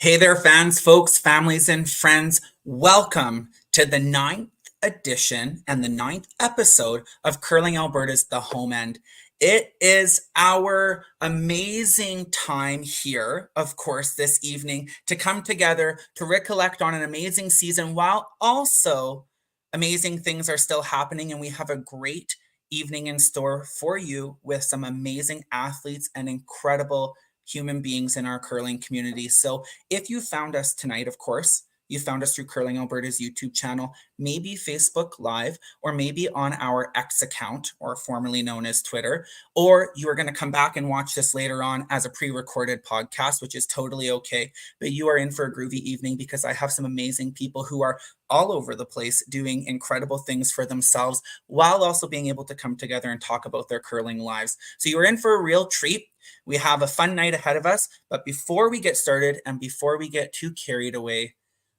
Hey there, fans, folks, families, and friends. Welcome to the ninth edition and the ninth episode of Curling Alberta's The Home End. It is our amazing time here, of course, this evening to come together to recollect on an amazing season while also amazing things are still happening. And we have a great evening in store for you with some amazing athletes and incredible human beings in our curling community. So if you found us tonight, of course, you found us through Curling Alberta's YouTube channel, maybe Facebook Live, or maybe on our X account, or formerly known as Twitter, or you are going to come back and watch this later on as a pre-recorded podcast, which is totally okay. But you are in for a groovy evening because I have some amazing people who are all over the place doing incredible things for themselves while also being able to come together and talk about their curling lives. So you're in for a real treat. We have a fun night ahead of us, but before we get started and before we get too carried away,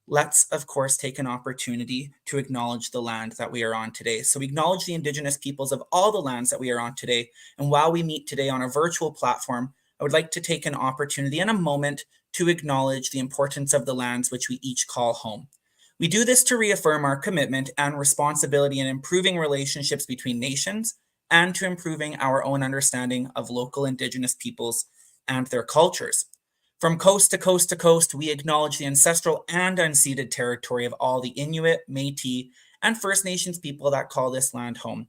let's, of course, take an opportunity to acknowledge the land that we are on today. So we acknowledge the Indigenous peoples of all the lands that we are on today. And while we meet today on a virtual platform, I would like to take an opportunity and a moment to acknowledge the importance of the lands which we each call home. We do this to reaffirm our commitment and responsibility in improving relationships between nations and to improving our own understanding of local Indigenous peoples and their cultures. From coast to coast to coast, we acknowledge the ancestral and unceded territory of all the Inuit, Métis, and First Nations people that call this land home.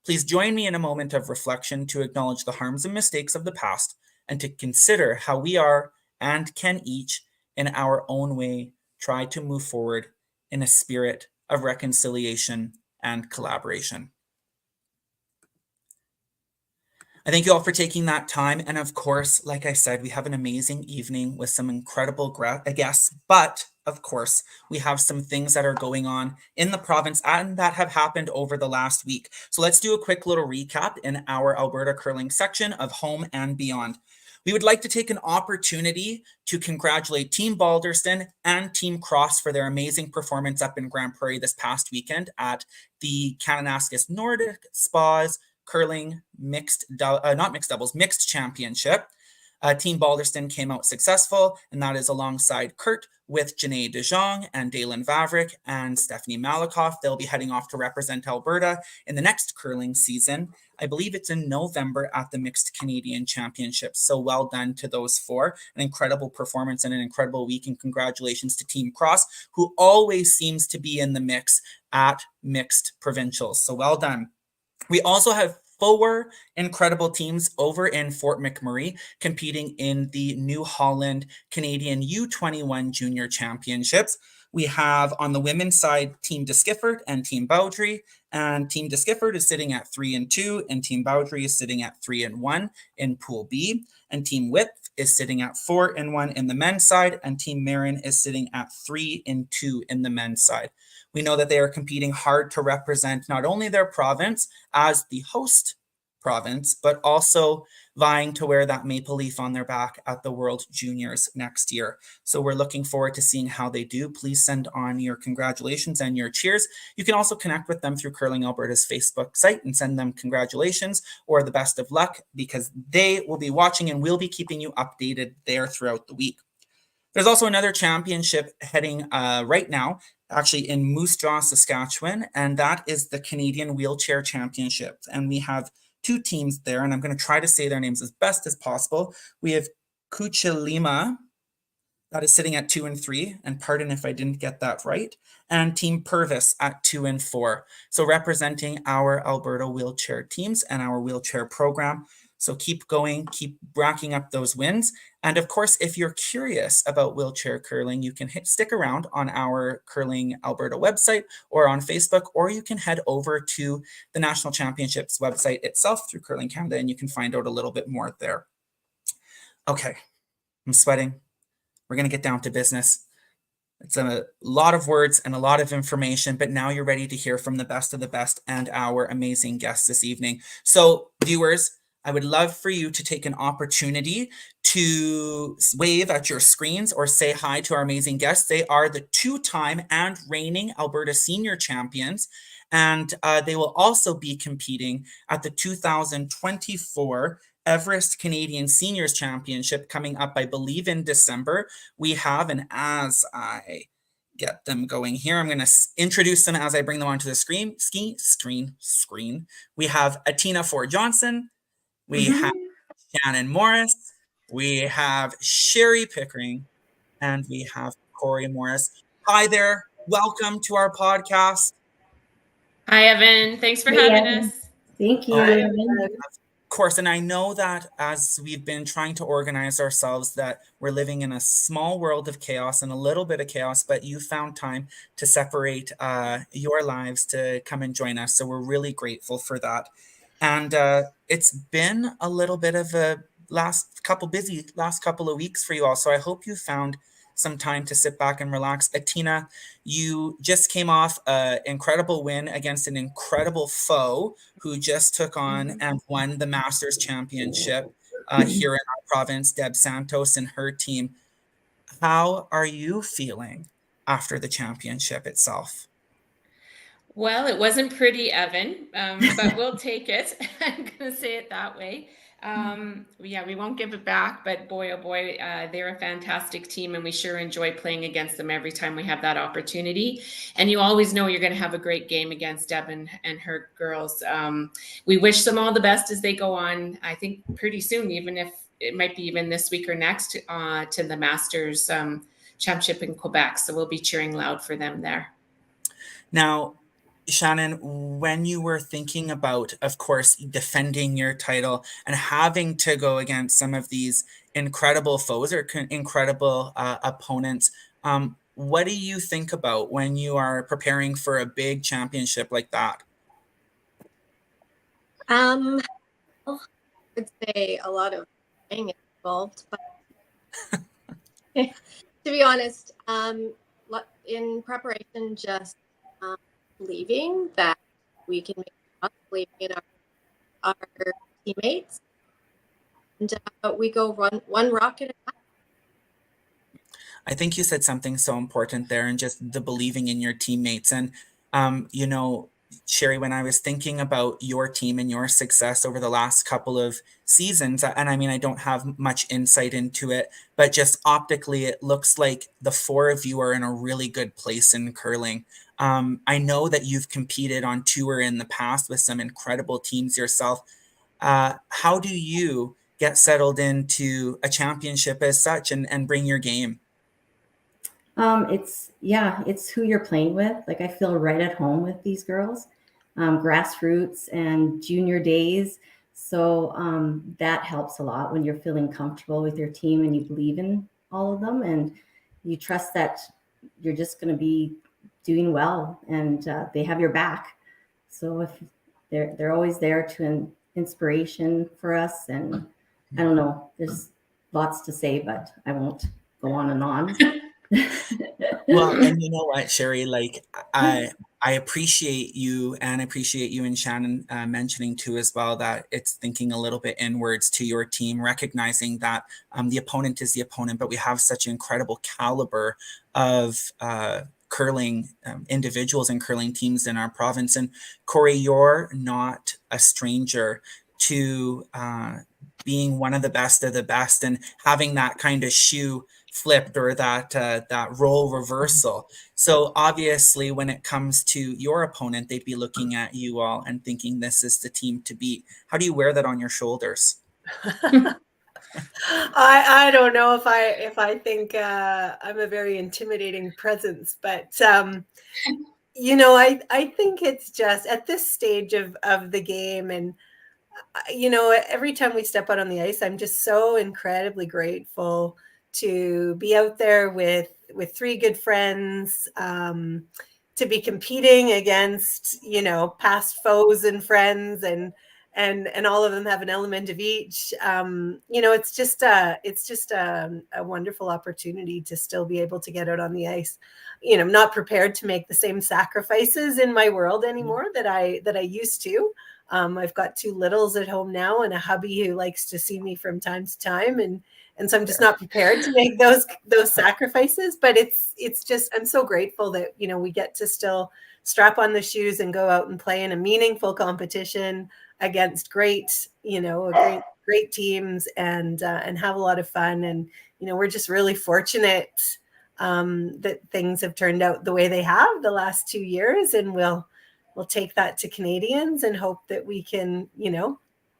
Please join me in a moment of reflection to acknowledge the harms and mistakes of the past and to consider how we are and can each, in our own way, try to move forward in a spirit of reconciliation and collaboration. I thank you all for taking that time. And of course, like I said, we have an amazing evening with some incredible guests. But of course, we have some things that are going on in the province and that have happened over the last week. So let's do a quick little recap in our Alberta curling section of Home and Beyond. We would like to take an opportunity to congratulate Team Balderston and Team Cross for their amazing performance up in Grand Prairie this past weekend at the Kananaskis Nordic Spas Curling mixed championship. Team Balderston came out successful, and that is alongside Kurt with Janae DeJong and Dalen Vavrick and Stephanie Malakoff. They'll be heading off to represent Alberta in the next curling season. I believe it's in November at the Mixed Canadian Championship. So well done to those four. An incredible performance and an incredible week. And congratulations to Team Cross, who always seems to be in the mix at mixed provincials. So well done. We also have four incredible teams over in Fort McMurray competing in the New Holland Canadian U21 Junior Championships. We have on the women's side Team DeSkifford and Team Bowdry, and Team DeSkifford is sitting at 3-2, and Team Bowdry is sitting at 3-1 in Pool B, and Team Whip is sitting at 4-1 in the men's side, and Team Marin is sitting at 3-2 in the men's side. We know that they are competing hard to represent not only their province as the host province, but also vying to wear that maple leaf on their back at the World Juniors next year. So we're looking forward to seeing how they do. Please send on your congratulations and your cheers. You can also connect with them through Curling Alberta's Facebook site and send them congratulations or the best of luck, because they will be watching and we'll be keeping you updated there throughout the week. There's also another championship heading right now, actually in Moose Jaw, Saskatchewan, and that is the Canadian Wheelchair Championship. And we have two teams there, and I'm going to try to say their names as best as possible. We have Kuchilima, that is sitting at 2-3, and pardon if I didn't get that right, and Team Purvis at 2-4. So representing our Alberta wheelchair teams and our wheelchair program. So keep going, keep racking up those wins. And of course, if you're curious about wheelchair curling, you can stick around on our Curling Alberta website or on Facebook, or you can head over to the National Championships website itself through Curling Canada, and you can find out a little bit more there. Okay, I'm sweating. We're going to get down to business. It's a lot of words and a lot of information, but now you're ready to hear from the best of the best and our amazing guests this evening. So viewers, I would love for you to take an opportunity to wave at your screens or say hi to our amazing guests. They are the two-time and reigning Alberta Senior Champions, and they will also be competing at the 2024 Everest Canadian Seniors Championship coming up, I believe, in December. We have, and as I get them going here, I'm going to introduce them as I bring them onto the screen. We have Atina Ford Johnson. We have Shannon Morris. We have Sheri Pickering. And we have Cori Morris. Hi there. Welcome to our podcast. Hi, Evan. Thanks for having us. Thank you. Of course, and I know that as we've been trying to organize ourselves, that we're living in a small world of chaos and a little bit of chaos, but you found time to separate your lives to come and join us. So we're really grateful for that. And it's been a little bit of a last couple of weeks for you all. So I hope you found some time to sit back and relax. Atina, you just came off an incredible win against an incredible foe who just took on and won the Masters Championship here in our province, Deb Santos and her team. How are you feeling after the championship itself? Well, it wasn't pretty, Evan, but we'll take it. I'm going to say it that way. Yeah, we won't give it back, but boy, oh boy, they're a fantastic team, and we sure enjoy playing against them every time we have that opportunity. And you always know you're going to have a great game against Deb and her girls. We wish them all the best as they go on, I think pretty soon, even if it might be even this week or next, to the Masters Championship in Quebec. So we'll be cheering loud for them there. Now, Shannon, when you were thinking about, of course, defending your title and having to go against some of these incredible foes or incredible opponents, what do you think about when you are preparing for a big championship like that? I would say a lot of things involved, but to be honest, in preparation, just believing that we can make it, believing in our teammates, and we go one rock at a time. I think you said something so important there, and just the believing in your teammates. And you know, Sheri, when I was thinking about your team and your success over the last couple of seasons, and I mean, I don't have much insight into it, but just optically, it looks like the four of you are in a really good place in curling. I know that you've competed on tour in the past with some incredible teams yourself. How do you get settled into a championship as such and bring your game? It's who you're playing with. Like, I feel right at home with these girls, grassroots and junior days. So that helps a lot when you're feeling comfortable with your team and you believe in all of them and you trust that you're just going to be doing well and they have your back. So if they're always there to an inspiration for us. And I don't know, there's lots to say, but I won't go on and on. Well, and you know what, Sheri, like I appreciate you and Shannon mentioning too as well that it's thinking a little bit inwards to your team, recognizing that the opponent is the opponent, but we have such incredible caliber of curling individuals and curling teams in our province. And Cori, you're not a stranger to being one of the best and having that kind of shoe flipped or that role reversal. So obviously when it comes to your opponent, they'd be looking at you all and thinking this is the team to beat. How do you wear that on your shoulders? I don't know if I think I'm a very intimidating presence, but you know, I think it's just at this stage of the game, and you know, every time we step out on the ice, I'm just so incredibly grateful to be out there with three good friends, to be competing against, you know, past foes and friends, and all of them have an element of each. You know, it's just a wonderful opportunity to still be able to get out on the ice. You know, I'm not prepared to make the same sacrifices in my world anymore that I used to. I've got two littles at home now and a hubby who likes to see me from time to time, and so I'm just not prepared to make those sacrifices. But it's just, I'm so grateful that, you know, we get to still strap on the shoes and go out and play in a meaningful competition against great great teams and have a lot of fun. And, we're just really fortunate that things have turned out the way they have the last 2 years. And we'll take that to Canadians and hope that we can,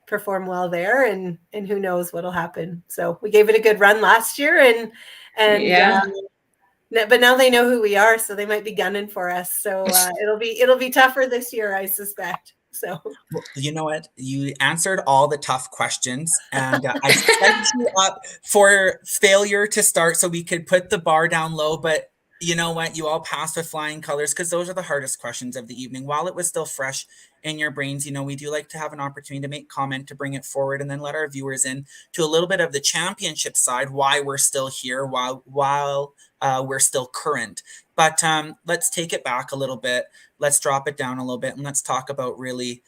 perform well there, and who knows what'll happen. So we gave it a good run last year, but now they know who we are, so they might be gunning for us. So it'll be tougher this year, I suspect. So, well, you know what? You answered all the tough questions, and I set you up for failure to start so we could put the bar down low. But you know what? You all passed with flying colors because those are the hardest questions of the evening. While it was still fresh in your brains, we do like to have an opportunity to make comment, to bring it forward, and then let our viewers in to a little bit of the championship side, why we're still here, while we're still current. But let's take it back a little bit. Let's drop it down a little bit, and let's talk about really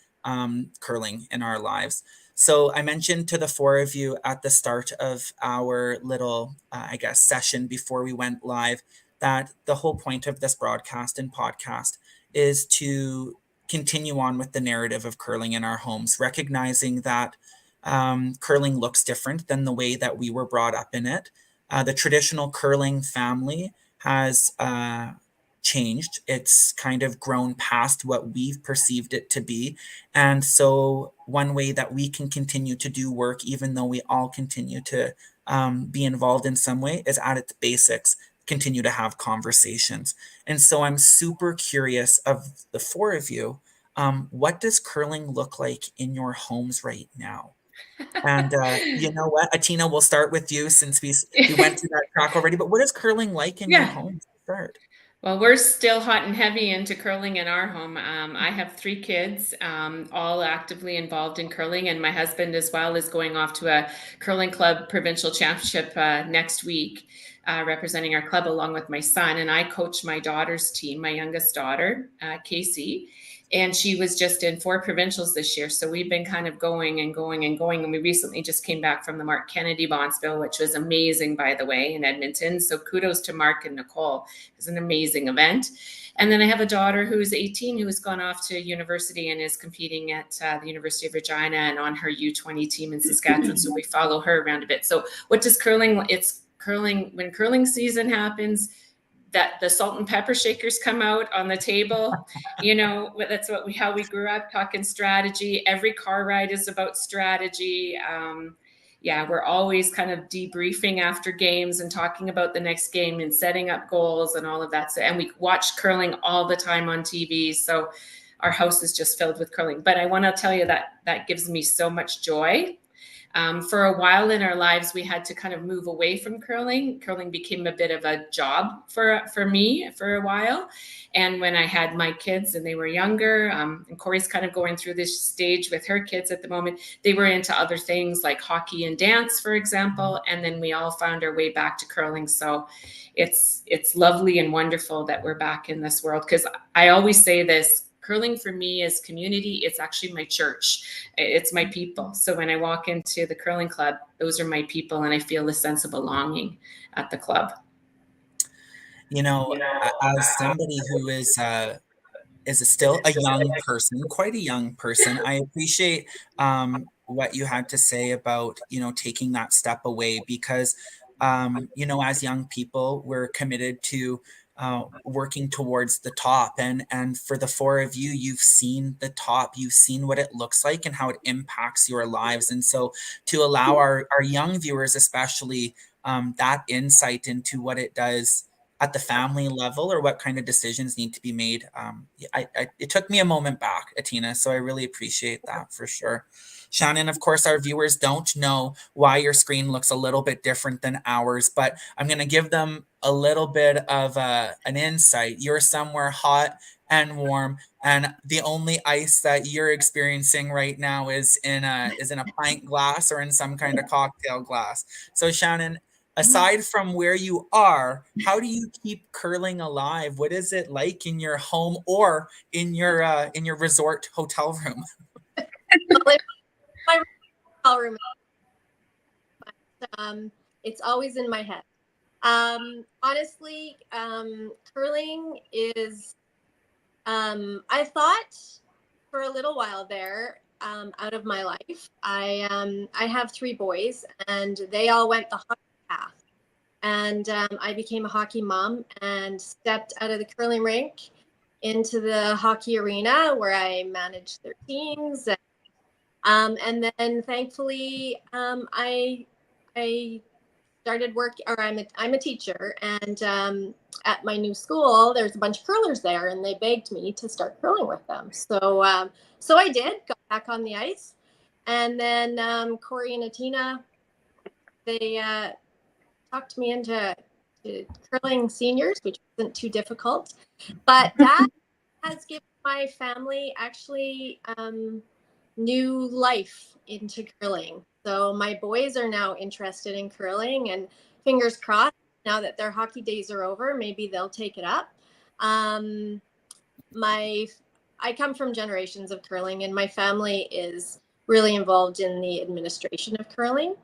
curling in our lives. So I mentioned to the four of you at the start of our little, session before we went live, that the whole point of this broadcast and podcast is to continue on with the narrative of curling in our homes, recognizing that curling looks different than the way that we were brought up in it. The traditional curling family has changed. It's kind of grown past what we've perceived it to be. And so one way that we can continue to do work, even though we all continue to be involved in some way, is at its basics, continue to have conversations. And so I'm super curious of the four of you, what does curling look like in your homes right now? And you know what, Atina, we'll start with you since we went through that track already. But what is curling like in your home to start? Well, we're still hot and heavy into curling in our home. I have 3 kids, all actively involved in curling, and my husband as well is going off to a curling club provincial championship next week, representing our club along with my son. And I coach my daughter's team, my youngest daughter, Casey. And she was just in 4 provincials this year. So we've been kind of going and going and going. And we recently just came back from the Mark Kennedy Bonspiel, which was amazing, by the way, in Edmonton. So kudos to Mark and Nicole. It was an amazing event. And then I have a daughter who's 18 who has gone off to university and is competing at the University of Regina and on her U20 team in Saskatchewan. So we follow her around a bit. So what does curling, it's curling, when curling season happens, that the salt and pepper shakers come out on the table. That's how we grew up, talking strategy. Every car ride is about strategy. We're always kind of debriefing after games and talking about the next game and setting up goals and all of that. So, and we watch curling all the time on TV. So our house is just filled with curling. But I want to tell you that gives me so much joy. For a while in our lives, we had to kind of move away from curling. Curling became a bit of a job for me for a while. And when I had my kids and they were younger, and Cori's kind of going through this stage with her kids at the moment, they were into other things like hockey and dance, for example. And then we all found our way back to curling. So it's lovely and wonderful that we're back in this world. Because I always say this, curling for me is community. It's actually my church. It's my people. So when I walk into the curling club, those are my people, and I feel a sense of belonging at the club. As somebody who is still a young person, quite a young person, I appreciate what you had to say about, taking that step away because, as young people, we're committed to working towards the top. And for the four of you, you've seen the top, you've seen what it looks like and how it impacts your lives. And so to allow our young viewers, especially, that insight into what it does at the family level or what kind of decisions need to be made. It took me a moment back, Atina, so I really appreciate that for sure. Shannon, of course, our viewers don't know why your screen looks a little bit different than ours, but I'm going to give them a little bit of an insight. You're somewhere hot and warm, and the only ice that you're experiencing right now is in a pint glass or in some kind of cocktail glass. So Shannon, aside from where you are, how do you keep curling alive? What is it like in your home or in your resort hotel room? My hotel room, but, it's always in my head. Honestly, curling is. I thought for a little while there out of my life. I have 3 boys, and they all went the hockey path. And I became a hockey mom and stepped out of the curling rink into the hockey arena, where I managed their teams. And then thankfully, I started work, or I'm a teacher, and at my new school, there's a bunch of curlers there, and they begged me to start curling with them. So I did, got back on the ice, and then Cori and Atina, they talked me into curling seniors, which wasn't too difficult, but that has given my family actually new life into curling. So my boys are now interested in curling, and fingers crossed, now that their hockey days are over, maybe they'll take it up. I come from generations of curling, and my family is really involved in the administration of curling.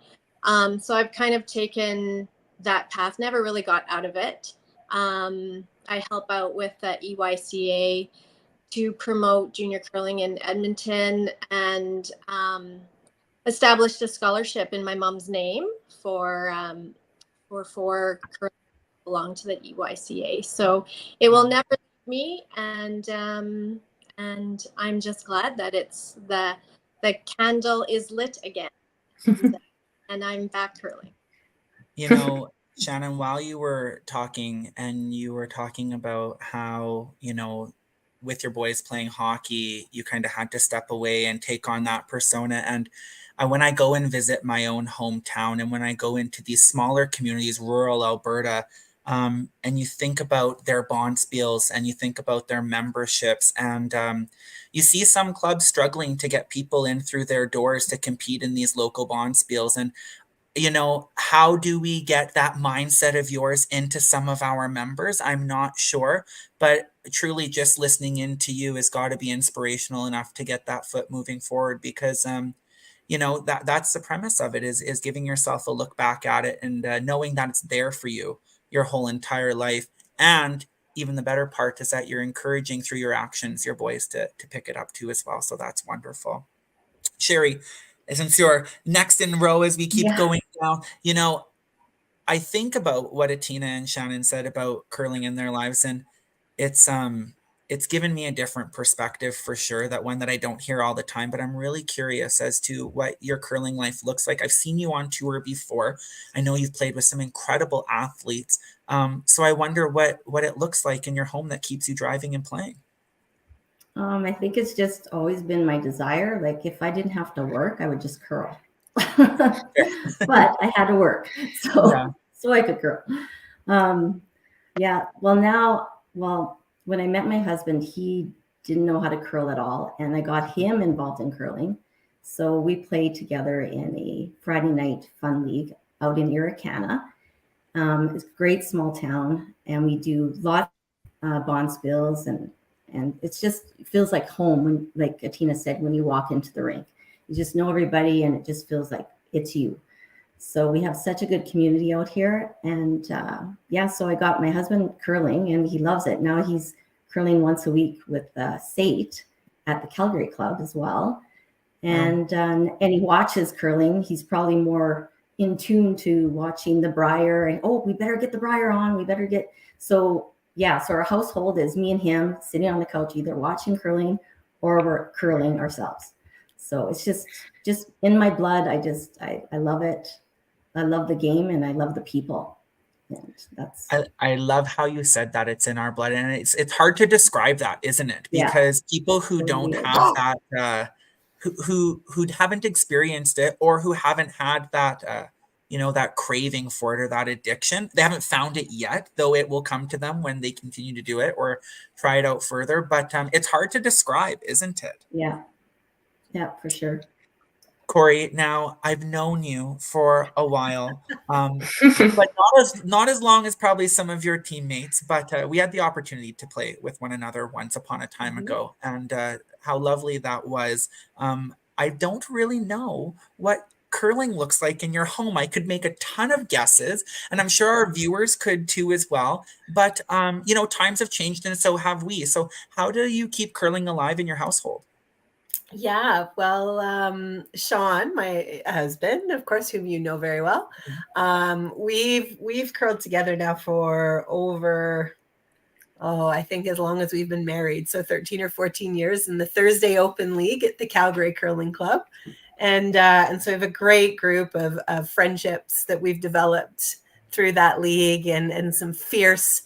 So I've kind of taken that path, never really got out of it. I help out with the EYCA to promote junior curling in Edmonton, and established a scholarship in my mom's name for 4 curling belong to the EYCA. So it will never leave me, and I'm just glad that it's the candle is lit again, and I'm back curling. You know, Shannon, while you were talking and you were talking about how, with your boys playing hockey, you kind of had to step away and take on that persona. And when I go and visit my own hometown, and when I go into these smaller communities, rural Alberta, and you think about their bonspiels, and you think about their memberships, and you see some clubs struggling to get people in through their doors to compete in these local bonspiels. And how do we get that mindset of yours into some of our members? I'm not sure, but truly just listening in to you has got to be inspirational enough to get that foot moving forward, because that's the premise of it, is giving yourself a look back at it, and knowing that it's there for you your whole entire life. And even the better part is that you're encouraging through your actions your boys to pick it up too as well. So that's wonderful. Sheri, since you're next in row as we keep going down, I think about what Atina and Shannon said about curling in their lives, and it's given me a different perspective for sure, that one that I don't hear all the time. But I'm really curious as to what your curling life looks like. I've seen you on tour before. I know you've played with some incredible athletes. So I wonder what it looks like in your home that keeps you driving and playing. I think it's just always been my desire. Like, if I didn't have to work, I would just curl. But I had to work, so I could curl. Well, when I met my husband, he didn't know how to curl at all, and I got him involved in curling. So we played together in a Friday night fun league out in Irricana. It's a great small town, and we do lots of bonspils, and it feels like home, when, like Atina said, when you walk into the rink. You just know everybody, and it just feels like it's you. So we have such a good community out here. And so I got my husband curling, and he loves it. Now he's curling once a week with Sate at the Calgary Club as well. And he watches curling. He's probably more in tune to watching the Briar, and we better get the Briar on. So our household is me and him sitting on the couch, either watching curling or we're curling ourselves. So it's just in my blood. I love it. I love the game, and I love the people. And I love how you said that it's in our blood, and it's hard to describe that, isn't it? Because people who don't have that, who haven't experienced it, or who haven't had that, that craving for it, or that addiction, they haven't found it yet, though it will come to them when they continue to do it or try it out further. But it's hard to describe, isn't it? Yeah, for sure. Cori, now I've known you for a while, but not as long as probably some of your teammates. But we had the opportunity to play with one another once upon a time ago, and how lovely that was. I don't really know what curling looks like in your home. I could make a ton of guesses, and I'm sure our viewers could too as well. But times have changed, and so have we. So how do you keep curling alive in your household? Yeah, well, Sean, my husband, of course, whom you know very well, we've curled together now for over, I think as long as we've been married, so 13 or 14 years in the Thursday Open League at the Calgary Curling Club, and so we have a great group of friendships that we've developed through that league, and some fierce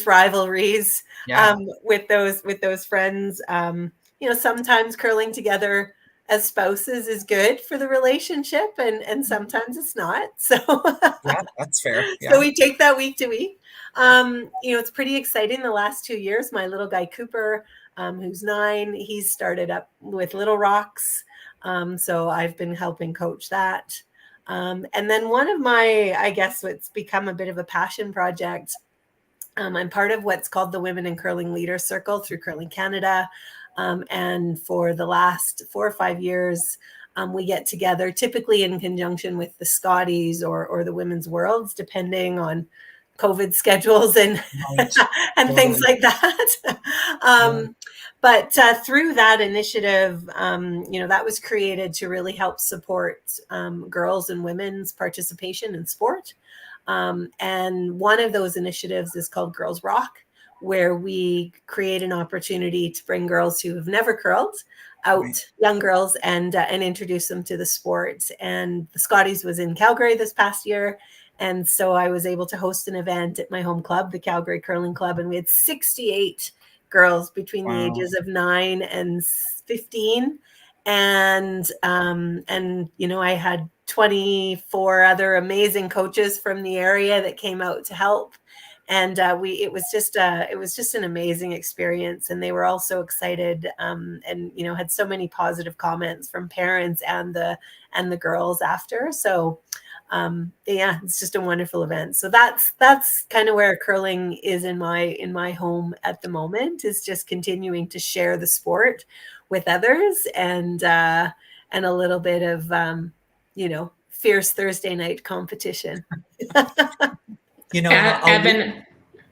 rivalries Yeah. with those friends. Sometimes curling together as spouses is good for the relationship, and sometimes it's not. So Yeah, that's fair. so Yeah. we take that week to week. It's pretty exciting. The last 2 years, my little guy Cooper, who's 9, he's started up with Little Rocks. So I've been helping coach that. And then one of my, I guess what's become a bit of a passion project, I'm part of what's called the Women in Curling Leaders Circle through Curling Canada. And for the last 4 or 5 years, we get together typically in conjunction with the Scotties or the Women's Worlds, depending on COVID schedules and Right. and things Totally. like that. But through that initiative, that was created to really help support girls and women's participation in sport. And one of those initiatives is called Girls Rock, where we create an opportunity to bring girls who have never curled out, Right. young girls, and introduce them to the sport. And the Scotties was in Calgary this past year. And so I was able to host an event at my home club, the Calgary Curling Club, and we had 68 girls between the Wow. ages of 9 and 15. And I had 24 other amazing coaches from the area that came out to help. And it was just an amazing experience, and they were all so excited, and had so many positive comments from parents and the girls after. So it's just a wonderful event. So that's kind of where curling is in my home at the moment, is just continuing to share the sport with others, and a little bit of fierce Thursday night competition. I'll leave. Evan,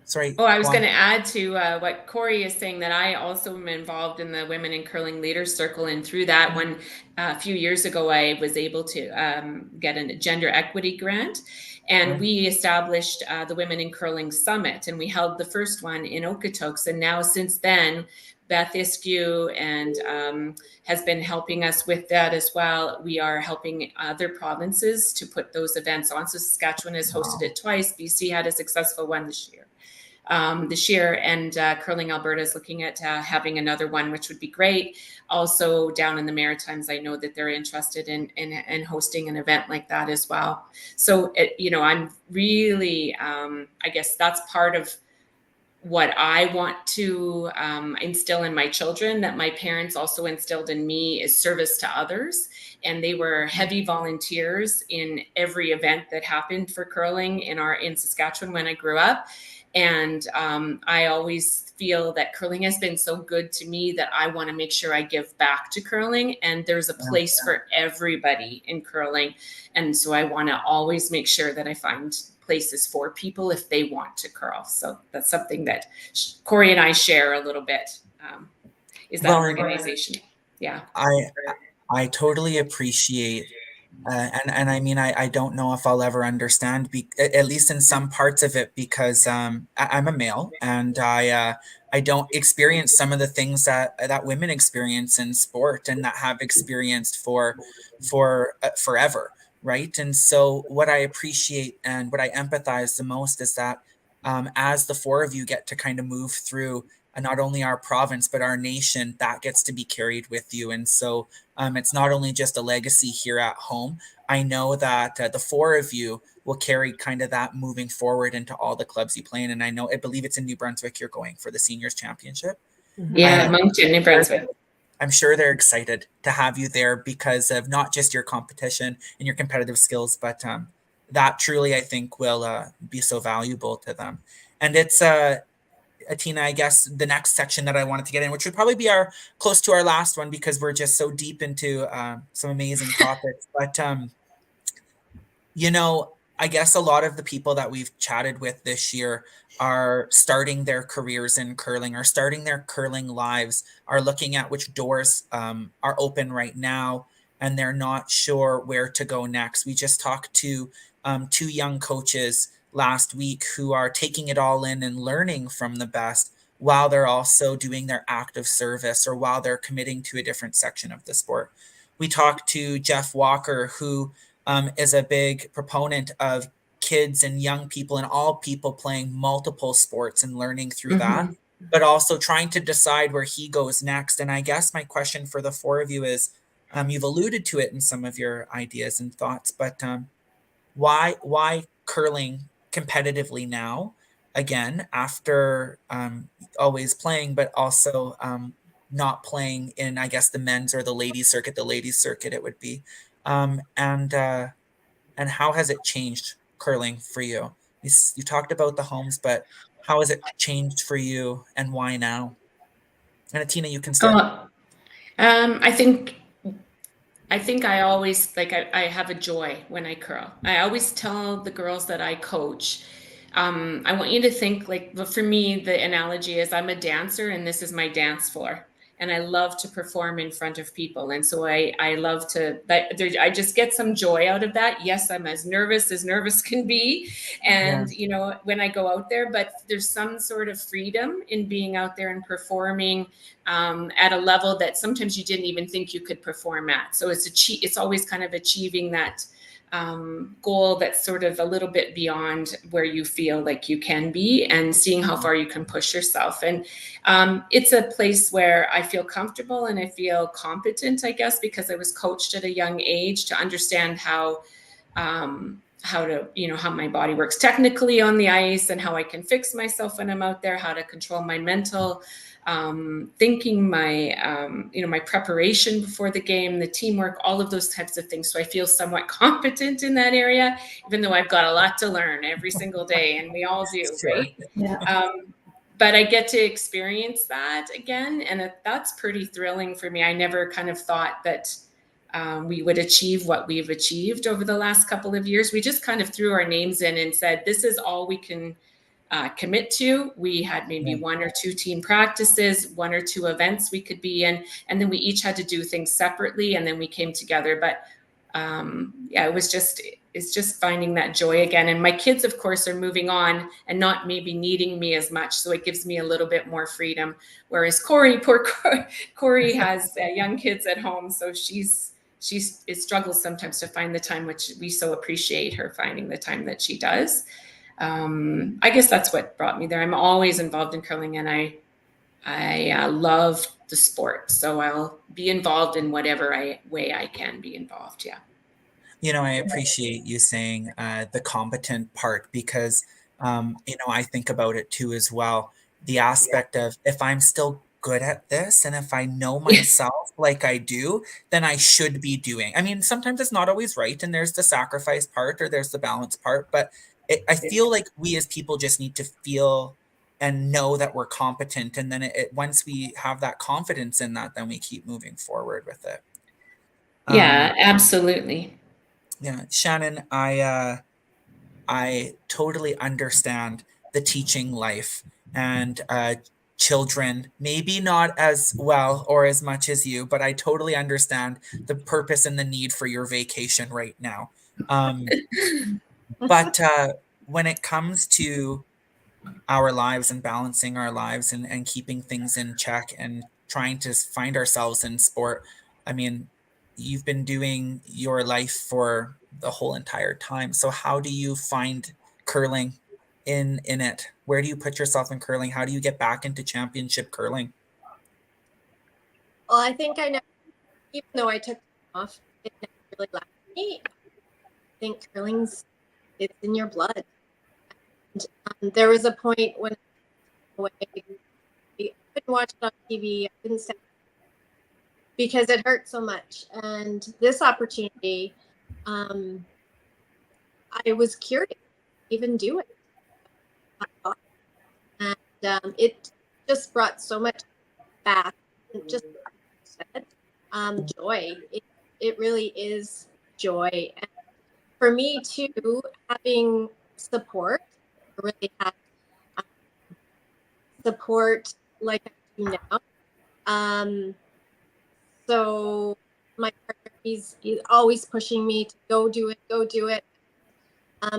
Sorry. I was go going on. to add to what Cori is saying, that I also am involved in the Women in Curling Leaders Circle. And through that one, a few years ago, I was able to get a gender equity grant. And Right. we established the Women in Curling Summit. And we held the first one in Okotoks. And now since then, Beth Iskew and has been helping us with that as well. We are helping other provinces to put those events on. So Saskatchewan has hosted it twice. BC had a successful one this year. And Curling Alberta is looking at having another one, which would be great. Also down in the Maritimes, I know that they're interested in hosting an event like that as well. So, I'm really, I guess that's part of what I want to instill in my children, that my parents also instilled in me, is service to others. And they were heavy volunteers in every event that happened for curling in Saskatchewan when I grew up. And I always feel that curling has been so good to me that I want to make sure I give back to curling. And there's a place for everybody in curling. And so I want to always make sure that I find places for people if they want to curl. So that's something that Cori and I share a little bit, is that organization. Yeah. I totally appreciate, and I mean, I don't know if I'll ever understand, at least in some parts of it, because I'm a male, and I don't experience some of the things that women experience in sport and that have experienced for forever, right? And so what I appreciate and what I empathize the most is that as the 4 of you get to kind of move through not only our province but our nation, that gets to be carried with you. And so it's not only just a legacy here at home. I know that the 4 of you will carry kind of that moving forward into all the clubs you play in. And I believe it's in New Brunswick you're going for the seniors championship. Yeah, Moncton, New Brunswick. I'm sure they're excited to have you there because of not just your competition and your competitive skills, but that truly, I think, will be so valuable to them. And it's Atina, I guess the next section that I wanted to get in, which would probably be close to our last one, because we're just so deep into some amazing topics. But I guess a lot of the people that we've chatted with this year are starting their careers in curling, are starting their curling lives, are looking at which doors are open right now, and they're not sure where to go next. We just talked to two young coaches last week who are taking it all in and learning from the best while they're also doing their active service or while they're committing to a different section of the sport. We talked to Jeff Walker, who is a big proponent of kids and young people and all people playing multiple sports and learning through that, but also trying to decide where he goes next. And I guess my question for the four of you is, you've alluded to it in some of your ideas and thoughts, but why curling competitively now? Again, after always playing, but also not playing in, I guess, the men's or the ladies circuit. The ladies circuit, it would be, and how has it changed curling for you? You talked about the homes, but how has it changed for you, and why now? And Atina, you can start. Oh, I think I always like I have a joy when I curl. I always tell the girls that I coach, I want you to think like, but for me, the analogy is I'm a dancer and this is my dance floor. And I love to perform in front of people. And so I love to, I just get some joy out of that. Yes, I'm as nervous can be. And, you know, when I go out there, but there's some sort of freedom in being out there and performing at a level that sometimes you didn't even think you could perform at. So it's always kind of achieving that goal that's sort of a little bit beyond where you feel like you can be and seeing how far you can push yourself. And it's a place where I feel comfortable and I feel competent, I guess, because I was coached at a young age to understand how to, you know, how my body works technically on the ice and how I can fix myself when I'm out there, how to control my mental thinking, my, you know, my preparation before the game, the teamwork, all of those types of things. So I feel somewhat competent in that area, even though I've got a lot to learn every single day, and we all do, Sure. right? Yeah. But I get to experience that again, and that's pretty thrilling for me. I never kind of thought that we would achieve what we've achieved over the last couple of years. We just kind of threw our names in and said, this is all we can commit to. We had maybe one or two team practices, one or two events we could be in, and then we each had to do things separately, and then we came together. But yeah, it's just finding that joy again. And my kids, of course, are moving on and not maybe needing me as much, so it gives me a little bit more freedom. Whereas poor Cori has young kids at home, so it struggles sometimes to find the time, which we so appreciate her finding the time that she does. I guess that's what brought me there. I'm always involved in curling, and I love the sport, so I'll be involved in whatever way I can be involved. Yeah. You know, I appreciate you saying the competent part because, you know, I think about it too as well. The aspect of if I'm still good at this and if I know myself like I do, then I should be doing. I mean, sometimes it's not always right, and there's the sacrifice part or there's the balance part, but I feel like we as people just need to feel and know that we're competent, and then once we have that confidence in that, then we keep moving forward with it. Yeah, absolutely. Yeah, Shannon, I totally understand the teaching life and children, maybe not as well or as much as you, but I totally understand the purpose and the need for your vacation right now. But when it comes to our lives and balancing our lives and keeping things in check and trying to find ourselves in sport. I mean, you've been doing your life for the whole entire time. So how do you find curling in it? Where do you put yourself in curling? How do you get back into championship curling? Well, I think I know, even though I took off, it never really left me. I think it's in your blood. And there was a point when I went away, I couldn't watch it on TV. I couldn't stand because it hurt so much. And this opportunity, I was curious to even do it. And it just brought so much back. Just joy. It really is joy. And for me too, having support, I really have support like I do now. So my partner, he's always pushing me to go do it, go do it.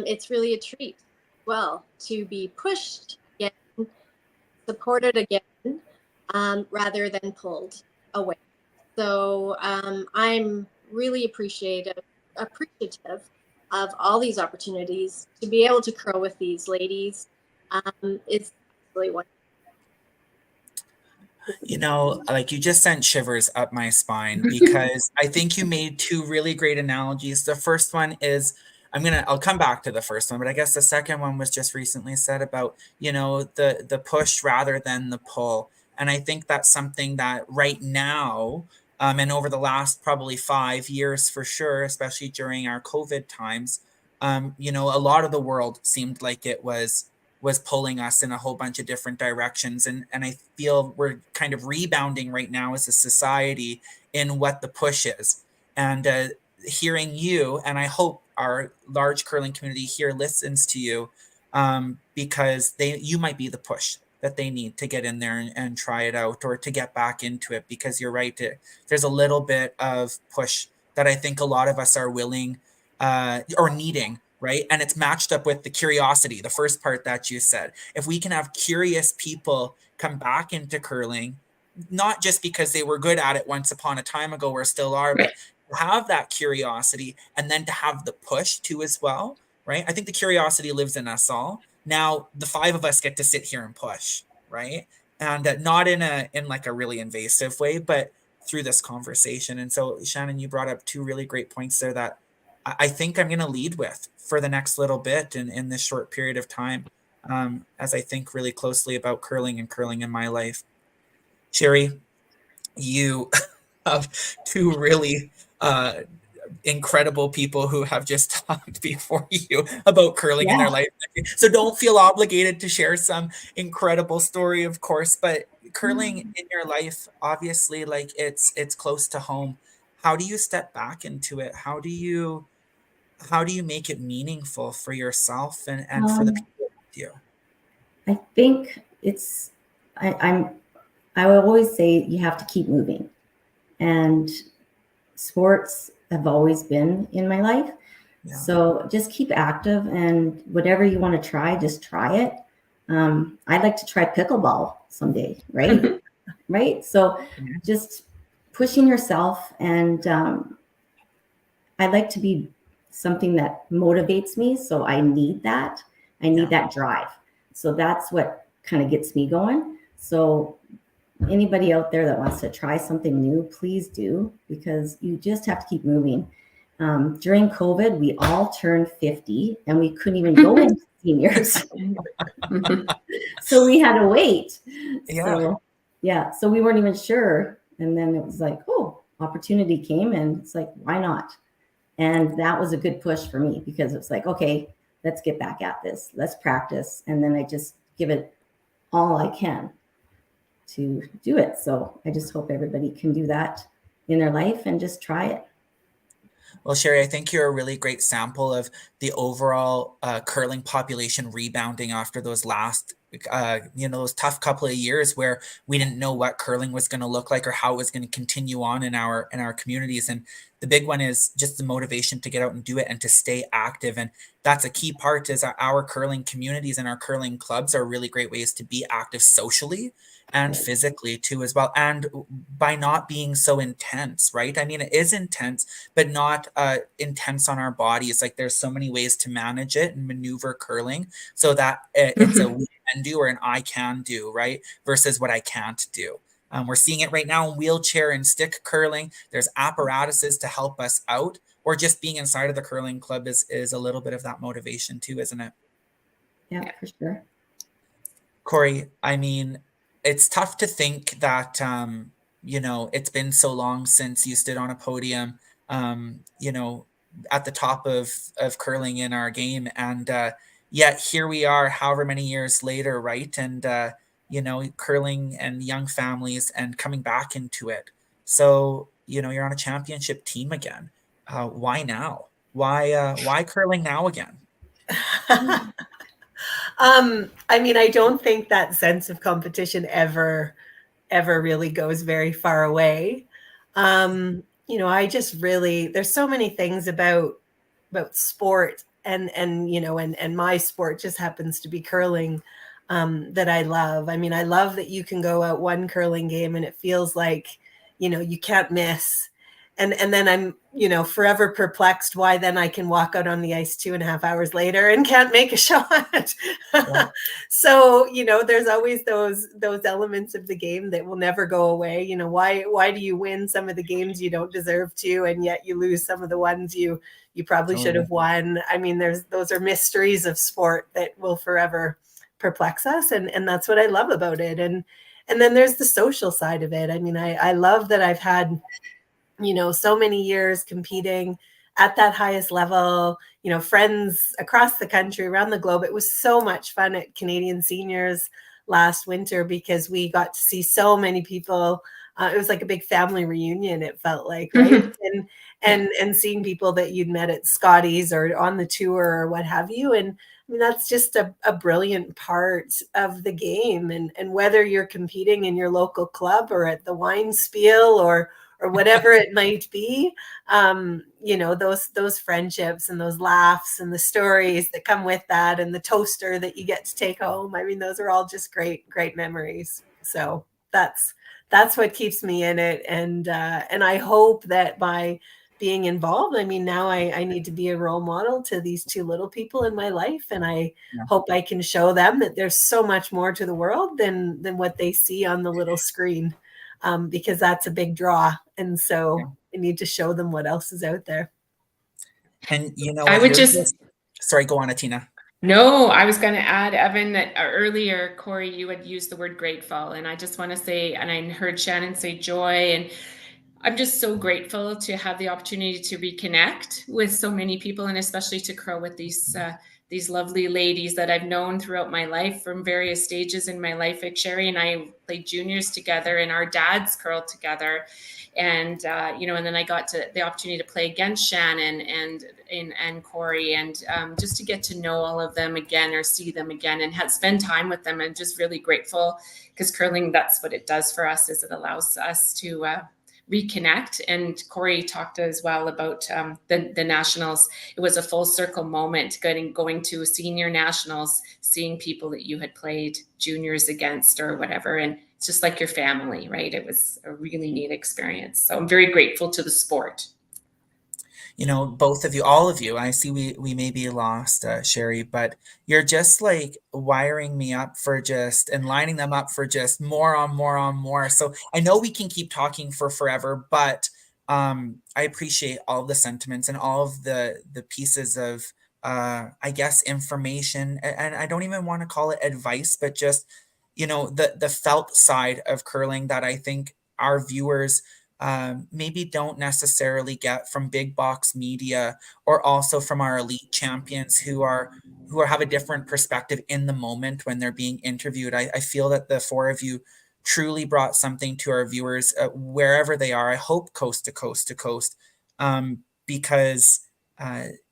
It's really a treat, well, to be pushed again, supported again, rather than pulled away. So I'm really appreciative of all these opportunities to be able to curl with these ladies. It's really wonderful. You know, like you just sent shivers up my spine because I think you made two really great analogies. The first one is I'll come back to the first one, but I guess the second one was just recently said about, you know, the push rather than the pull. And I think that's something that right now, and over the last probably 5 years for sure, especially during our COVID times, you know, a lot of the world seemed like it was pulling us in a whole bunch of different directions. And I feel we're kind of rebounding right now as a society in what the push is. And hearing you, and I hope our large curling community here listens to you, because you might be the push that they need to get in there and try it out or to get back into it, because you're right, there's a little bit of push that I think a lot of us are willing or needing, right? And it's matched up with the curiosity, the first part that you said. If we can have curious people come back into curling, not just because they were good at it once upon a time ago or still are, but to have that curiosity and then to have the push too as well, right? I think the curiosity lives in us all. Now the five of us get to sit here and push, right? And not in like a really invasive way, but through this conversation. And so, Shannon, you brought up two really great points there that I think I'm going to lead with for the next little bit in this short period of time, as I think really closely about curling and curling in my life. Sheri, you have two really incredible people who have just talked before you about curling in their life. So don't feel obligated to share some incredible story, of course, but curling in your life, obviously, like it's close to home. How do you step back into it? How do you make it meaningful for yourself and for the people with you? I think I will always say you have to keep moving, and sports have always been in my life. Yeah. So just keep active, and whatever you want to try, just try it. I'd like to try pickleball someday, right? Right. So just pushing yourself, and I'd like to be something that motivates me. So I need that. I need that drive. So that's what kind of gets me going. So anybody out there that wants to try something new, please do, because you just have to keep moving. During COVID, we all turned 50 and we couldn't even go into seniors. So we had to wait. So we weren't even sure. And then it was like, oh, opportunity came, and it's like, why not? And that was a good push for me, because it's like, okay, let's get back at this. Let's practice. And then I just give it all I can to do it. So I just hope everybody can do that in their life and just try it. Well, Sheri, I think you're a really great sample of the overall curling population rebounding after those last, those tough couple of years where we didn't know what curling was going to look like or how it was going to continue on in our communities. And the big one is just the motivation to get out and do it and to stay active. And that's a key part, is our curling communities and our curling clubs are really great ways to be active socially and physically too as well, and by not being so intense, right? I mean, it is intense, but not intense on our bodies. Like, there's so many ways to manage it and maneuver curling so that it's a we can do or an I can do, right? Versus what I can't do. We're seeing it right now in wheelchair and stick curling. There's apparatuses to help us out, or just being inside of the curling club is a little bit of that motivation too, isn't it? Yeah, for sure. Cori, I mean, it's tough to think that, it's been so long since you stood on a podium, at the top of curling in our game. And yet here we are, however many years later, right? And, curling and young families and coming back into it. So, you're on a championship team again. Why now? Why curling now again? I mean, I don't think that sense of competition ever really goes very far away. I just really, there's so many things about sport and my sport just happens to be curling, that I love. I mean, I love that you can go out one curling game and it feels like, you can't miss. And then I'm, forever perplexed why then I can walk out on the ice 2.5 hours later and can't make a shot. Yeah. So, there's always those elements of the game that will never go away. Why do you win some of the games you don't deserve to, and yet you lose some of the ones you probably should have won? I mean, those are mysteries of sport that will forever perplex us, and that's what I love about it. And then there's the social side of it. I mean, I love that I've had so many years competing at that highest level, friends across the country, around the globe. It was so much fun at Canadian Seniors last winter because we got to see so many people. It was like a big family reunion, it felt like, right? And seeing people that you'd met at Scotty's or on the tour or what have you. And I mean, that's just a brilliant part of the game. And whether you're competing in your local club or at the wine spiel or whatever it might be, those friendships and those laughs and the stories that come with that and the toaster that you get to take home. I mean, those are all just great memories. So that's what keeps me in it. And I hope that by being involved, I mean, now I need to be a role model to these two little people in my life. And I hope I can show them that there's so much more to the world than what they see on the little screen. Because that's a big draw. And so I need to show them what else is out there. And I would just, sorry, go on, Atina. No, I was going to add, Evan, that earlier, Cori, you had used the word grateful. And I just want to say, and I heard Shannon say joy, and I'm just so grateful to have the opportunity to reconnect with so many people, and especially to curl with these lovely ladies that I've known throughout my life from various stages in my life. Like Sheri and I played juniors together, and our dads curled together. And, and then I got the opportunity to play against Shannon and Cori, and just to get to know all of them again or see them again and spend time with them. And just really grateful, because curling, that's what it does for us, is it allows us to reconnect. And Cori talked as well about the nationals. It was a full circle moment, going to senior nationals, seeing people that you had played juniors against or whatever. And it's just like your family, right? It was a really neat experience. So I'm very grateful to the sport. Both of you, all of you, I see we may be lost, Sheri, but you're just like wiring me up for and lining them up for just more on more. So I know we can keep talking for forever, but I appreciate all the sentiments and all of the pieces of, I guess, information. And I don't even want to call it advice, but just, the felt side of curling that I think our viewers maybe don't necessarily get from big box media, or also from our elite champions who have a different perspective in the moment when they're being interviewed. I feel that the four of you truly brought something to our viewers wherever they are. I hope coast to coast to coast, because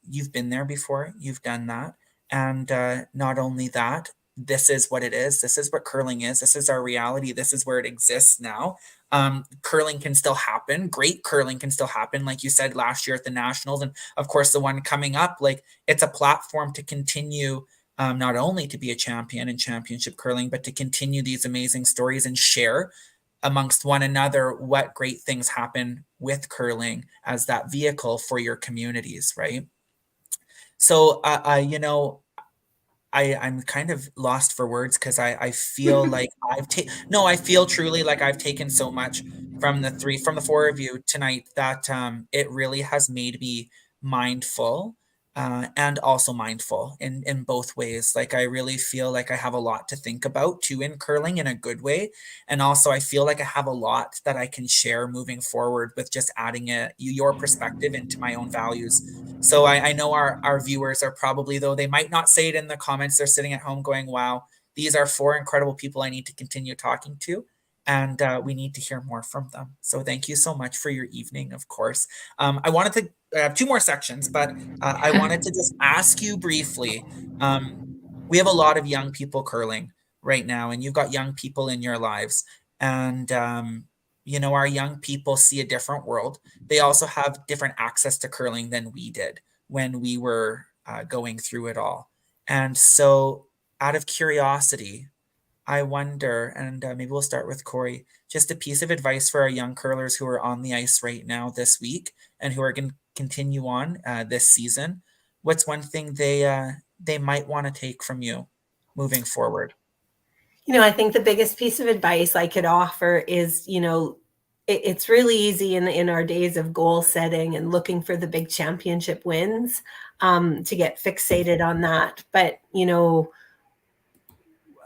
you've been there before, you've done that. And not only that, this is what it is. This is what curling is. This is our reality. This is where it exists now. Curling can still happen. Great curling can still happen. Like you said, last year at the Nationals, and of course the one coming up, like, it's a platform to continue, not only to be a champion in championship curling, but to continue these amazing stories and share amongst one another what great things happen with curling as that vehicle for your communities, right? So, I'm kind of lost for words, because I feel like I feel truly like I've taken so much from the four of you tonight, that it really has made me mindful, and also mindful in both ways. Like, I really feel like I have a lot to think about too in curling, in a good way. And also I feel like I have a lot that I can share moving forward with just adding your perspective into my own values. So I know our viewers are probably, though they might not say it in the comments, they're sitting at home going, wow, these are four incredible people I need to continue talking to. And we need to hear more from them. So thank you so much for your evening, of course. I wanted to I have 2 more sections, but I wanted to just ask you briefly. We have a lot of young people curling right now, and you've got young people in your lives. And, our young people see a different world. They also have different access to curling than we did when we were going through it all. And so, out of curiosity, I wonder, and maybe we'll start with Cori, just a piece of advice for our young curlers who are on the ice right now this week and who are going to continue on this season. What's one thing they might want to take from you moving forward? I think the biggest piece of advice I could offer is, it's really easy in our days of goal setting and looking for the big championship wins to get fixated on that. But,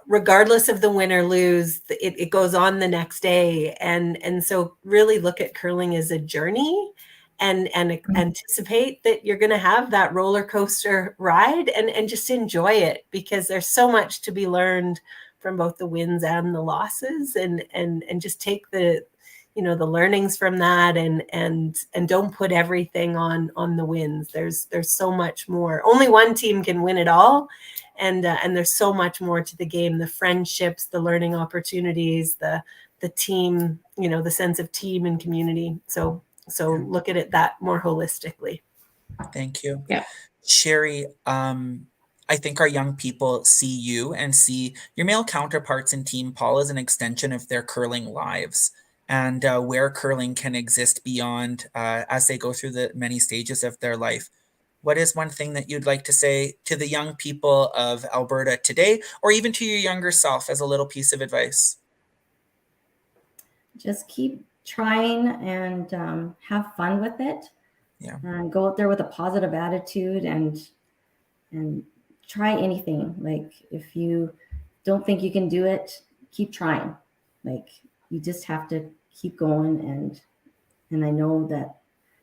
regardless of the win or lose, it goes on the next day. And so really look at curling as a journey and anticipate that you're going to have that roller coaster ride and just enjoy it, because there's so much to be learned from both the wins and the losses, and just take the learnings from that and don't put everything on the wins. There's so much more. Only one team can win it all. And there's so much more to the game, the friendships, the learning opportunities, the team, the sense of team and community. So look at it that more holistically. Thank you. Yeah. Sheri, I think our young people see you and see your male counterparts in Team Paul as an extension of their curling lives, and where curling can exist beyond as they go through the many stages of their life. What is one thing that you'd like to say to the young people of Alberta today, or even to your younger self as a little piece of advice? Just keep trying and have fun with it. Yeah. And go out there with a positive attitude and try anything. Like, if you don't think you can do it, keep trying. Like, you just have to keep going, and I know that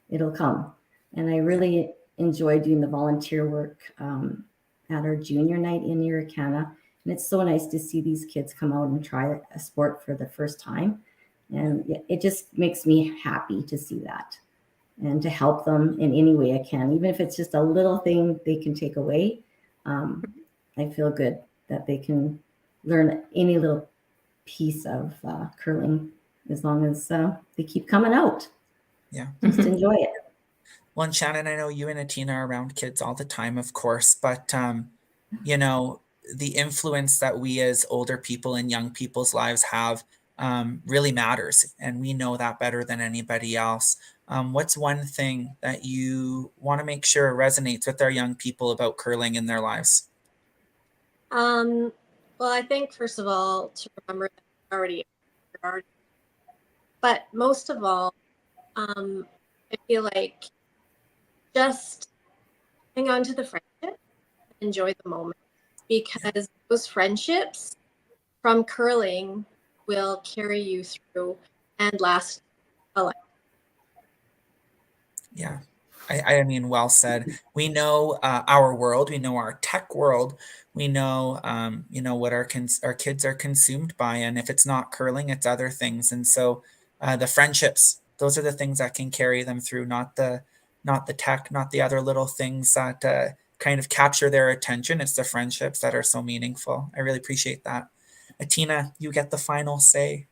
it'll come. And I really enjoy doing the volunteer work at our junior night in Atina. And it's so nice to see these kids come out and try a sport for the first time. And it just makes me happy to see that and to help them in any way I can, even if it's just a little thing they can take away. I feel good that they can learn any little piece of curling, as long as they keep coming out. Yeah. Just enjoy it. Well, and Shannon, I know you and Atina are around kids all the time, of course, but the influence that we as older people in young people's lives have really matters, and we know that better than anybody else. What's one thing that you want to make sure resonates with our young people about curling in their lives? Well, I think, first of all, to remember that you're already, but most of all, I feel like just hang on to the friendship, enjoy the moment, because those friendships from curling will carry you through and last a life. Yeah. I mean, well said. We know our world. We know our tech world. We know, what our kids are consumed by, and if it's not curling, it's other things. And so, the friendships, those are the things that can carry them through, not the tech, not the other little things that kind of capture their attention. It's the friendships that are so meaningful. I really appreciate that. Atina, you get the final say.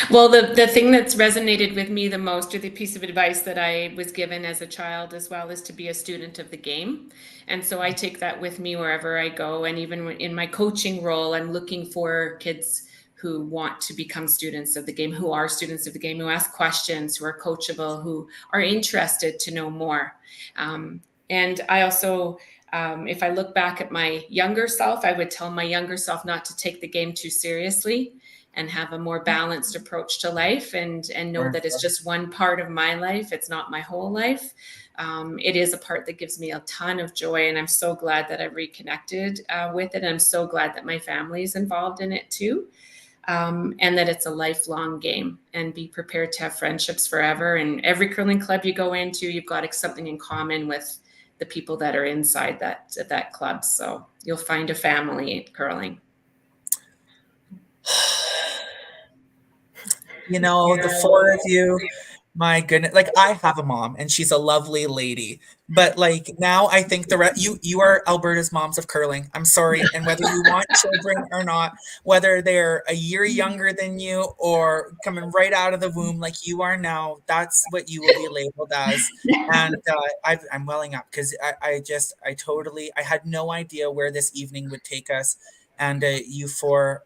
Well, the thing that's resonated with me the most, or the piece of advice that I was given as a child as well, is to be a student of the game. And so I take that with me wherever I go. And even in my coaching role, I'm looking for kids who want to become students of the game, who are students of the game, who ask questions, who are coachable, who are interested to know more. And I also, if I look back at my younger self, I would tell my younger self not to take the game too seriously, and have a more balanced approach to life, and know that it's just one part of my life. It's not my whole life. It is a part that gives me a ton of joy, and I'm so glad that I've reconnected with it. And I'm so glad that my family is involved in it too, and that it's a lifelong game, and be prepared to have friendships forever. And every curling club you go into, you've got something in common with the people that are inside that club. So you'll find a family in curling. The four of you, My goodness, like I have a mom and she's a lovely lady, but like now I think you are Alberta's moms of curling. I'm sorry, and whether you want children or not, whether they're a year younger than you or coming right out of the womb like you are now, that's what you will be labeled as. And I'm welling up because I had no idea where this evening would take us, and you four.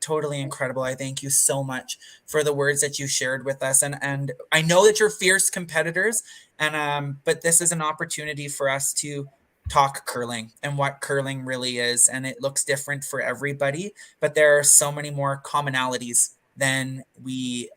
Totally incredible. I thank you so much for the words that you shared with us. And I know that you're fierce competitors, and but this is an opportunity for us to talk curling and what curling really is. And it looks different for everybody, but there are so many more commonalities than we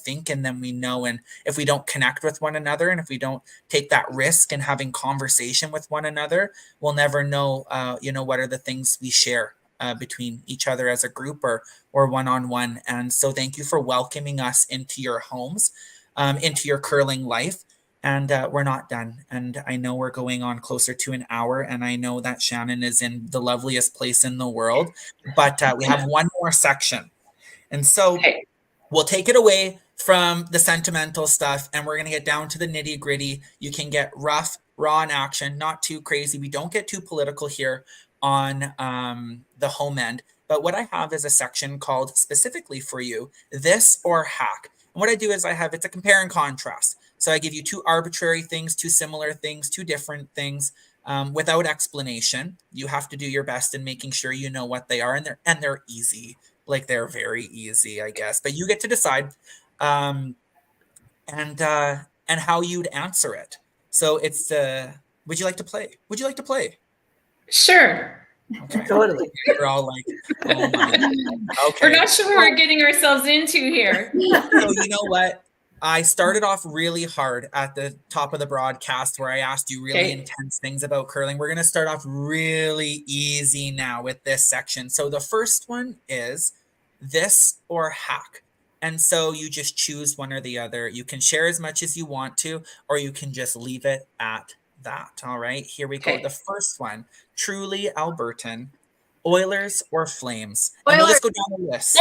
think and than we know. And if we don't connect with one another, and if we don't take that risk in having conversation with one another, we'll never know what are the things we share between each other as a group or one-on-one. And so thank you for welcoming us into your homes, into your curling life. And we're not done. And I know we're going on closer to an hour, and I know that Shannon is in the loveliest place in the world, but we have one more section. And so we'll take it away from the sentimental stuff, and we're going to get down to the nitty gritty. You can get rough, raw in action, not too crazy. We don't get too political here on the home end. But what I have is a section called specifically for you, this or hack. And what I do is it's a compare and contrast. So I give you two arbitrary things, two similar things, two different things without explanation. You have to do your best in making sure you know what they are, and they're easy. Like they're very easy, I guess. But you get to decide and how you'd answer it. So it's would you like to play? Would you like to play? Sure. Okay. Totally. We're all like, oh my. Okay. We're not sure what we're getting ourselves into here. So you know what? I started off really hard at the top of the broadcast where I asked you really intense things about curling. We're going to start off really easy now with this section. So the first one is this or hack. And so you just choose one or the other. You can share as much as you want to, or you can just leave it at that. All right, here we go. The first one, truly Albertan, Oilers or Flames? And we'll just go down the list.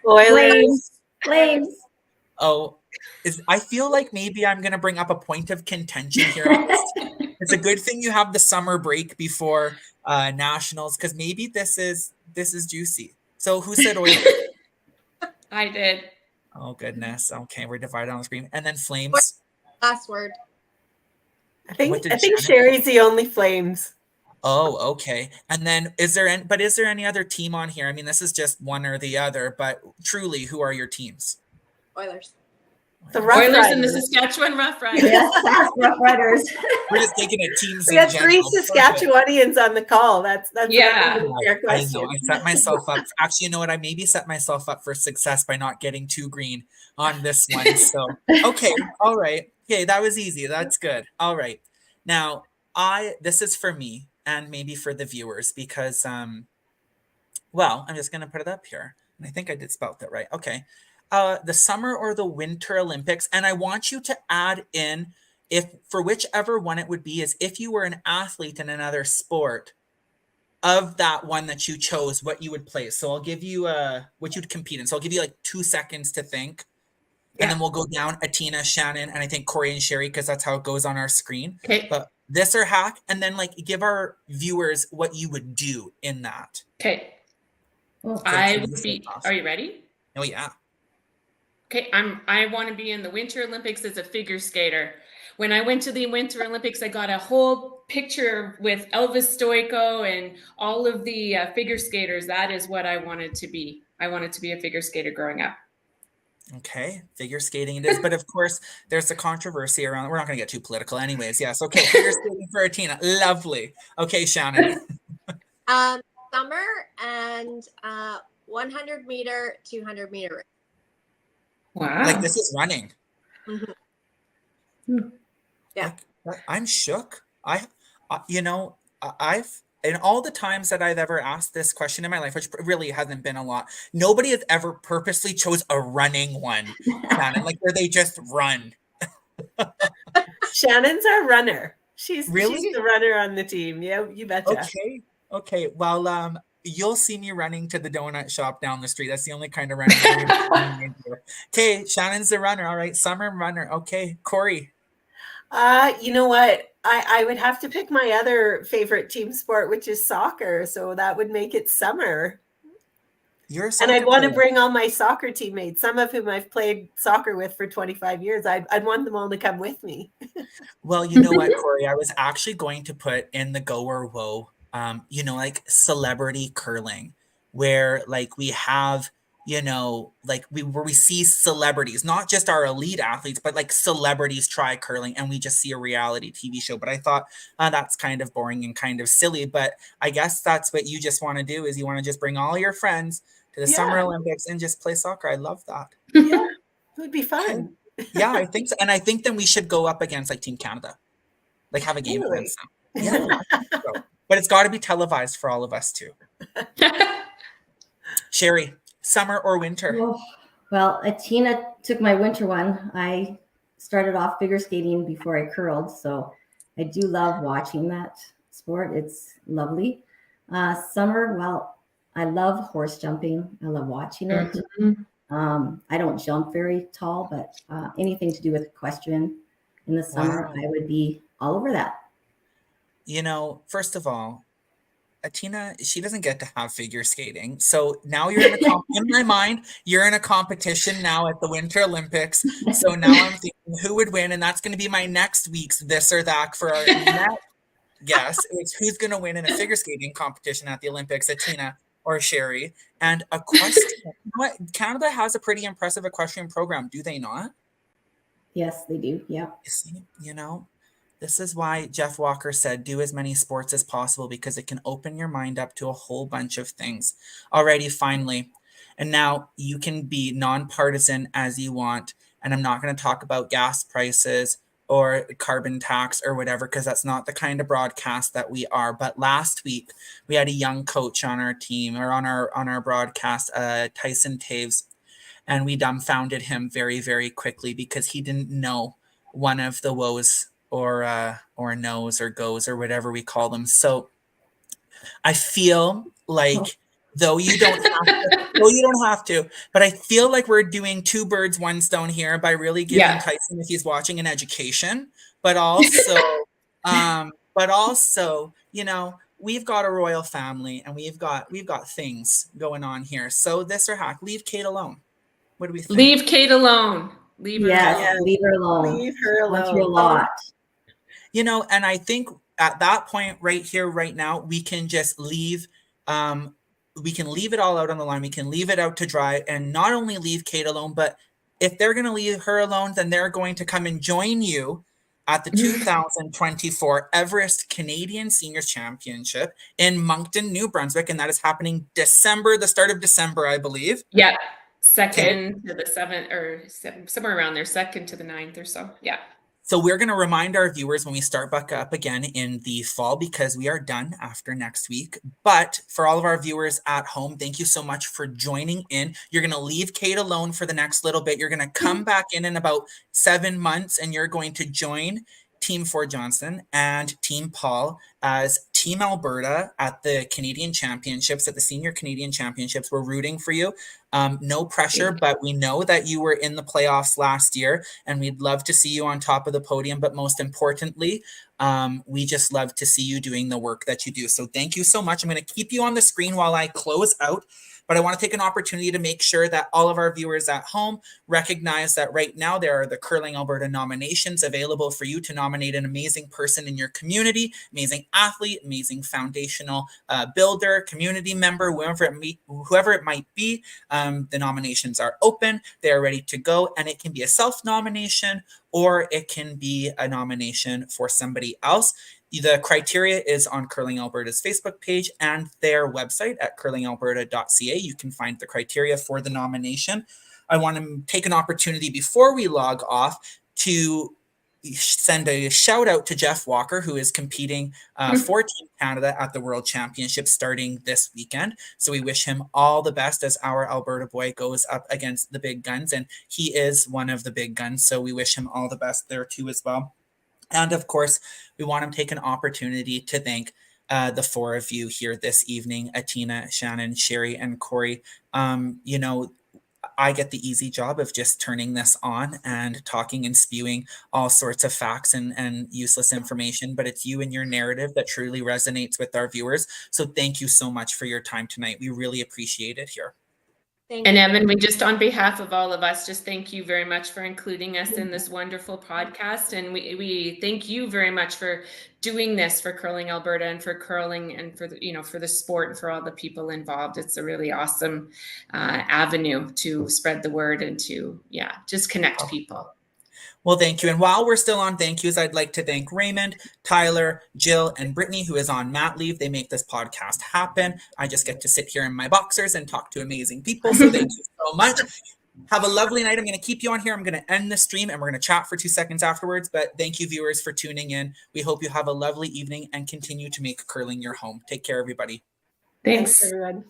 Oilers. Flames. Oh, I feel like maybe I'm going to bring up a point of contention here on this. It's a good thing you have the summer break before nationals, because maybe this is juicy. So who said Oilers? I did. Oh goodness. Okay, we're divided on the screen. And then Flames. Last word. I think Sheri's the only Flames. Oh, okay. And then is there any other team on here? I mean, this is just one or the other, but truly, who are your teams? Oilers. The Rough Oilers Riders. and the Saskatchewan Rough Riders. Yes, Rough Riders. We're just taking it teams. We had 3 Saskatchewanians on the call. That's yeah. a fair question. I know. I set myself up. Actually, you know what? I maybe set myself up for success by not getting too green on this one. So, okay. All right. Okay. That was easy. That's good. All right. Now, this is for me and maybe for the viewers because, I'm just going to put it up here. And I think I did spell that right. Okay. The Summer or the Winter Olympics. And I want you to add in, if for whichever one it would be, is if you were an athlete in another sport of that one that you chose, what you would play. So I'll give you what you'd compete in. So I'll give you like 2 seconds to think. And then we'll go down Atina, Shannon, and I think Cori and Sheri, because that's how it goes on our screen. Okay. But this or hack, and then like give our viewers what you would do in that. Okay. Well, I would be. Are you ready? Oh yeah. Okay, I want to be in the Winter Olympics as a figure skater. When I went to the Winter Olympics, I got a whole picture with Elvis Stoico and all of the figure skaters. That is what I wanted to be. I wanted to be a figure skater growing up. Okay, figure skating it is. But of course, there's a controversy around. We're not going to get too political anyways. Yes, okay, figure skating for Atina. Lovely. Okay, Shannon. Summer and 100 meter, 200 meter. Wow. Like this is running. Mm-hmm. Yeah. I'm shook. I've in all the times that I've ever asked this question in my life, which really hasn't been a lot, nobody has ever purposely chose a running one, Shannon, like where they just run. Shannon's our runner. She's really the runner on the team. Yeah, you betcha. Okay. Well, you'll see me running to the donut shop down the street. That's the only kind of running you're gonna see me do. Okay, Shannon's the runner. All right, summer runner. Okay, Cori. You know what? I would have to pick my other favorite team sport, which is soccer. So that would make it summer. You're a And I'd soccer want to player. bring all my soccer teammates, some of whom I've played soccer with for 25 years. I'd want them all to come with me. Well, you know what, Cori? I was actually going to put in the go or whoa, like celebrity curling, where like we have, like where we see celebrities, not just our elite athletes, but like celebrities try curling, and we just see a reality TV show. But I thought that's kind of boring and kind of silly. But I guess that's what you just want to do, is you want to just bring all your friends to the Summer Yeah. Olympics and just play soccer. I love that. Yeah, it would be Okay. fun. Yeah, I think so. And I think then we should go up against like Team Canada, like have a game Really? against them. Yeah, I think so. But it's got to be televised for all of us too. Sheri, summer or winter? Oh, well, Atina took my winter one. I started off figure skating before I curled, so I do love watching that sport. It's lovely. Summer, well, I love horse jumping. I love watching it. I don't jump very tall, but anything to do with equestrian in the summer, Wow. I would be all over that. First of all, Atina, she doesn't get to have figure skating. So now you're in in my mind, you're in a competition now at the Winter Olympics. So now I'm thinking who would win, and that's going to be my next week's this or that for our next guess. It's who's going to win in a figure skating competition at the Olympics, Atina or Sheri. And equestrian, you know what? Canada has a pretty impressive equestrian program, do they not? Yes, they do. Yeah. This is why Jeff Walker said do as many sports as possible, because it can open your mind up to a whole bunch of things. Alrighty, finally. And now you can be nonpartisan as you want. And I'm not going to talk about gas prices or carbon tax or whatever, because that's not the kind of broadcast that we are. But last week we had a young coach on our team, or on our broadcast, Tyson Taves, and we dumbfounded him very, very quickly because he didn't know one of the woes or no's or goes or whatever we call them. So I feel like though you don't have to, but I feel like we're doing two birds, one stone here by really giving Tyson, if he's watching, an education, but also, we've got a royal family and we've got things going on here. So this or hack, leave Kate alone. What do we think? Leave Kate alone. Leave her alone. Leave her alone. Leave her alone. Went through a lot. And I think at that point right here, right now, we can just leave. We can leave it all out on the line. We can leave it out to dry, and not only leave Kate alone, but if they're going to leave her alone, then they're going to come and join you at the 2024 Everest Canadian Seniors Championship in Moncton, New Brunswick, and that is happening the start of December, I believe. Yeah, 2nd to the 7th, or somewhere around there, 2nd to the 9th or so. Yeah. So we're going to remind our viewers when we start back up again in the fall, because we are done after next week. But for all of our viewers at home, thank you so much for joining in. You're going to leave Kate alone for the next little bit. You're going to come back in about 7 months, and you're going to join Team Ford Johnson and Team Paul as Team Alberta at the Canadian Championships, at the Senior Canadian Championships. We're rooting for you. No pressure, but we know that you were in the playoffs last year, and we'd love to see you on top of the podium. But most importantly, we just love to see you doing the work that you do. So thank you so much. I'm going to keep you on the screen while I close out. But I want to take an opportunity to make sure that all of our viewers at home recognize that right now there are the Curling Alberta nominations available for you to nominate an amazing person in your community, amazing athlete, amazing foundational builder, community member, whoever it might be. The nominations are open. They are ready to go, and it can be a self-nomination or it can be a nomination for somebody else. The criteria is on Curling Alberta's Facebook page and their website at curlingalberta.ca. You can find the criteria for the nomination. I want to take an opportunity before we log off to send a shout out to Jeff Walker, who is competing for Team Canada at the World Championship starting this weekend. So we wish him all the best as our Alberta boy goes up against the big guns, and he is one of the big guns. So we wish him all the best there too as well. And of course, we want to take an opportunity to thank the four of you here this evening, Atina, Shannon, Sheri, and Cori. You know, I get the easy job of just turning this on and talking and spewing all sorts of facts and useless information, but it's you and your narrative that truly resonates with our viewers. So thank you so much for your time tonight. We really appreciate it here. Thank And you. Evan, we just, on behalf of all of us, just thank you very much for including us in this wonderful podcast. And we thank you very much for doing this for Curling Alberta and for curling and for the, you know, for the sport and for all the people involved. It's a really awesome avenue to spread the word and to, yeah, just connect people. Well, thank you. And while we're still on thank yous, I'd like to thank Raymond, Tyler, Jill, and Brittany, who is on mat leave. They make this podcast happen. I just get to sit here in my boxers and talk to amazing people. So thank you so much. Have a lovely night. I'm going to keep you on here. I'm going to end the stream and we're going to chat for 2 seconds afterwards. But thank you, viewers, for tuning in. We hope you have a lovely evening and continue to make curling your home. Take care, everybody. Thanks. Everyone.